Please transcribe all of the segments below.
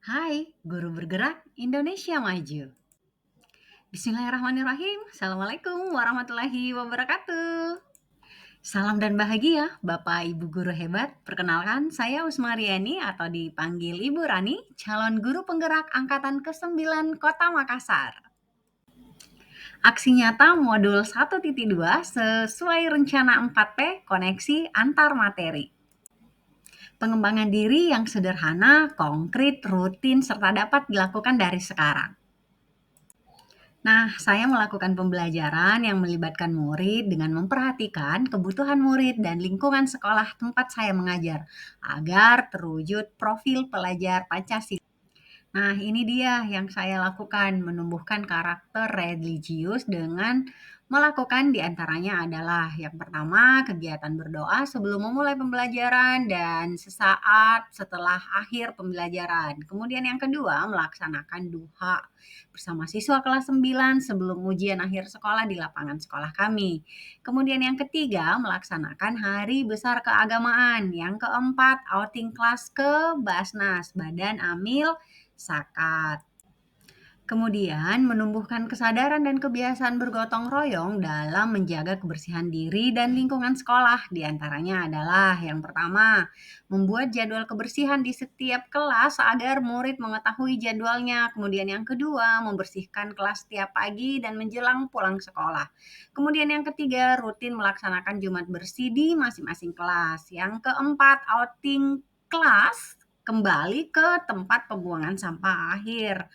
Hai, Guru Bergerak Indonesia Maju. Bismillahirrahmanirrahim. Assalamualaikum warahmatullahi wabarakatuh. Salam dan bahagia, Bapak Ibu guru hebat. Perkenalkan, saya Usmariani atau dipanggil Ibu Rani, calon guru penggerak angkatan ke-9 Kota Makassar. Aksi nyata modul 1.2 sesuai rencana 4P koneksi antar materi. Pengembangan diri yang sederhana, konkret, rutin, serta dapat dilakukan dari sekarang. Nah, saya melakukan pembelajaran yang melibatkan murid dengan memperhatikan kebutuhan murid dan lingkungan sekolah tempat saya mengajar agar terwujud profil pelajar Pancasila. Nah, ini dia yang saya lakukan, menumbuhkan karakter religius dengan melakukan diantaranya adalah yang pertama, kegiatan berdoa sebelum memulai pembelajaran dan sesaat setelah akhir pembelajaran. Kemudian yang kedua, melaksanakan duha bersama siswa kelas 9 sebelum ujian akhir sekolah di lapangan sekolah kami. Kemudian yang ketiga, melaksanakan hari besar keagamaan. Yang keempat, outing kelas ke Basnas, Badan Amil Zakat. Kemudian menumbuhkan kesadaran dan kebiasaan bergotong royong dalam menjaga kebersihan diri dan lingkungan sekolah. Di antaranya adalah yang pertama, membuat jadwal kebersihan di setiap kelas agar murid mengetahui jadwalnya. Kemudian yang kedua, membersihkan kelas setiap pagi dan menjelang pulang sekolah. Kemudian yang ketiga, rutin melaksanakan Jumat bersih di masing-masing kelas. Yang keempat, outing kelas kembali ke tempat pembuangan sampah akhir.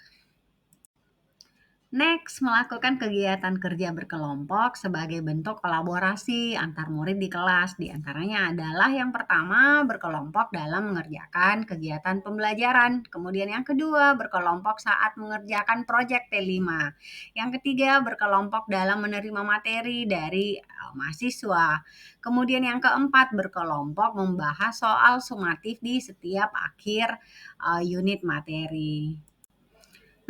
Next, melakukan kegiatan kerja berkelompok sebagai bentuk kolaborasi antar murid di kelas. Di antaranya adalah yang pertama, berkelompok dalam mengerjakan kegiatan pembelajaran. Kemudian yang kedua, berkelompok saat mengerjakan proyek T5. Yang ketiga, berkelompok dalam menerima materi dari mahasiswa. Kemudian yang keempat, berkelompok membahas soal sumatif di setiap akhir unit materi.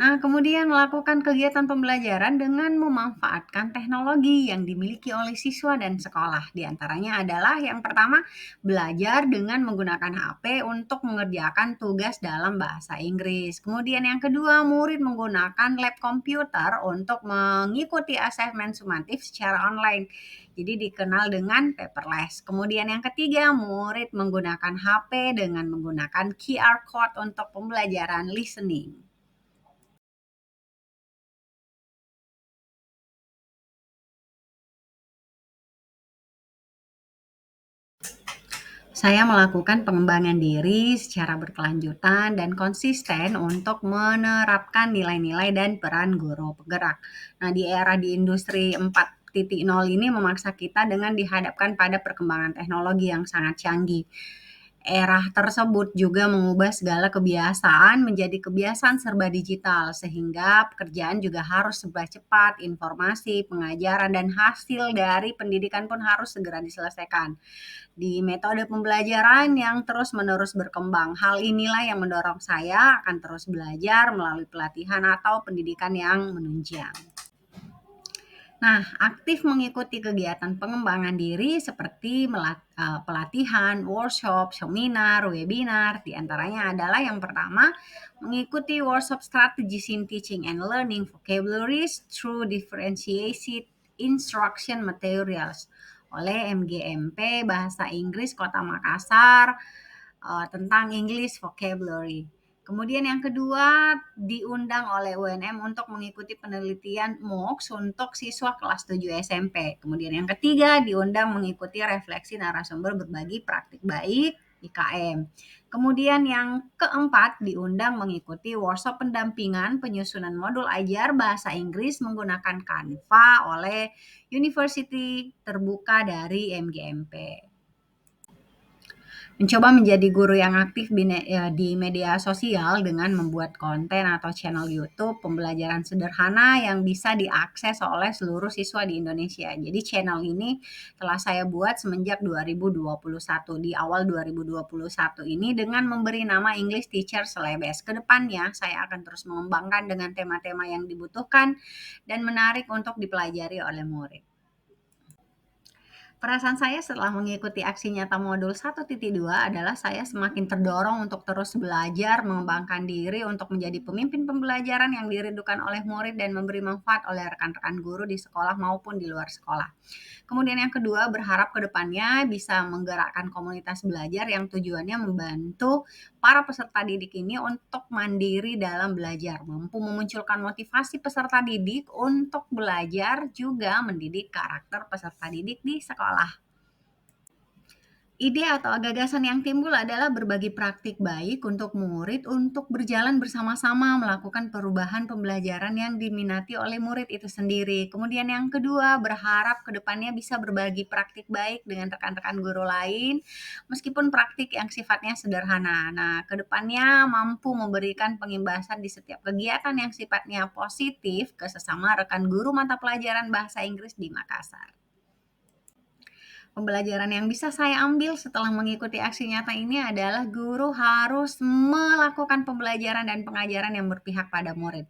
Nah, kemudian melakukan kegiatan pembelajaran dengan memanfaatkan teknologi yang dimiliki oleh siswa dan sekolah. Di antaranya adalah yang pertama, belajar dengan menggunakan HP untuk mengerjakan tugas dalam bahasa Inggris. Kemudian yang kedua, murid menggunakan lab komputer untuk mengikuti asesmen sumatif secara online. Jadi dikenal dengan paperless. Kemudian yang ketiga, murid menggunakan HP dengan menggunakan QR code untuk pembelajaran listening. Saya melakukan pengembangan diri secara berkelanjutan dan konsisten untuk menerapkan nilai-nilai dan peran guru penggerak. Nah, di era di industri 4.0 ini memaksa kita dengan dihadapkan pada perkembangan teknologi yang sangat canggih. Era tersebut juga mengubah segala kebiasaan menjadi kebiasaan serba digital, sehingga pekerjaan juga harus serba cepat, informasi, pengajaran, dan hasil dari pendidikan pun harus segera diselesaikan di metode pembelajaran yang terus-menerus berkembang. Hal inilah yang mendorong saya akan terus belajar melalui pelatihan atau pendidikan yang menunjang. Nah, aktif mengikuti kegiatan pengembangan diri seperti pelatihan, workshop, seminar, webinar. Di antaranya adalah yang pertama, mengikuti workshop strategies in teaching and learning vocabularies through differentiated instruction materials oleh MGMP Bahasa Inggris Kota Makassar tentang English vocabulary. Kemudian yang kedua, diundang oleh UNM untuk mengikuti penelitian MOOCs untuk siswa kelas 7 SMP. Kemudian yang ketiga, diundang mengikuti refleksi narasumber berbagi praktik baik IKM. Kemudian yang keempat, diundang mengikuti workshop pendampingan penyusunan modul ajar bahasa Inggris menggunakan Canva oleh University Terbuka dari MGMP. Mencoba menjadi guru yang aktif di media sosial dengan membuat konten atau channel YouTube pembelajaran sederhana yang bisa diakses oleh seluruh siswa di Indonesia. Jadi channel ini telah saya buat semenjak 2021. Di awal 2021 ini dengan memberi nama English Teacher Celebes. Kedepannya saya akan terus mengembangkan dengan tema-tema yang dibutuhkan dan menarik untuk dipelajari oleh murid. Perasaan saya setelah mengikuti aksi nyata modul 1.2 adalah saya semakin terdorong untuk terus belajar, mengembangkan diri untuk menjadi pemimpin pembelajaran yang dirindukan oleh murid dan memberi manfaat oleh rekan-rekan guru di sekolah maupun di luar sekolah. Kemudian yang kedua, berharap ke depannya bisa menggerakkan komunitas belajar yang tujuannya membantu para peserta didik ini untuk mandiri dalam belajar, mampu memunculkan motivasi peserta didik untuk belajar, juga mendidik karakter peserta didik di sekolah. Ide atau gagasan yang timbul adalah berbagi praktik baik untuk murid untuk berjalan bersama-sama melakukan perubahan pembelajaran yang diminati oleh murid itu sendiri. Kemudian yang kedua, berharap kedepannya bisa berbagi praktik baik dengan rekan-rekan guru lain, meskipun praktik yang sifatnya sederhana. Nah, kedepannya mampu memberikan pengimbasan di setiap kegiatan yang sifatnya positif ke sesama rekan guru mata pelajaran bahasa Inggris di Makassar. Pembelajaran yang bisa saya ambil setelah mengikuti aksi nyata ini adalah guru harus melakukan pembelajaran dan pengajaran yang berpihak pada murid.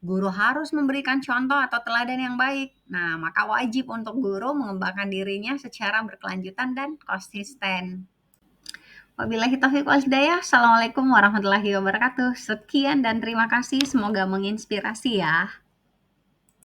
Guru harus memberikan contoh atau teladan yang baik. Nah, maka wajib untuk guru mengembangkan dirinya secara berkelanjutan dan konsisten. Wabillahi taufiq wal hidayah. Assalamualaikum warahmatullahi wabarakatuh. Sekian dan terima kasih. Semoga menginspirasi ya.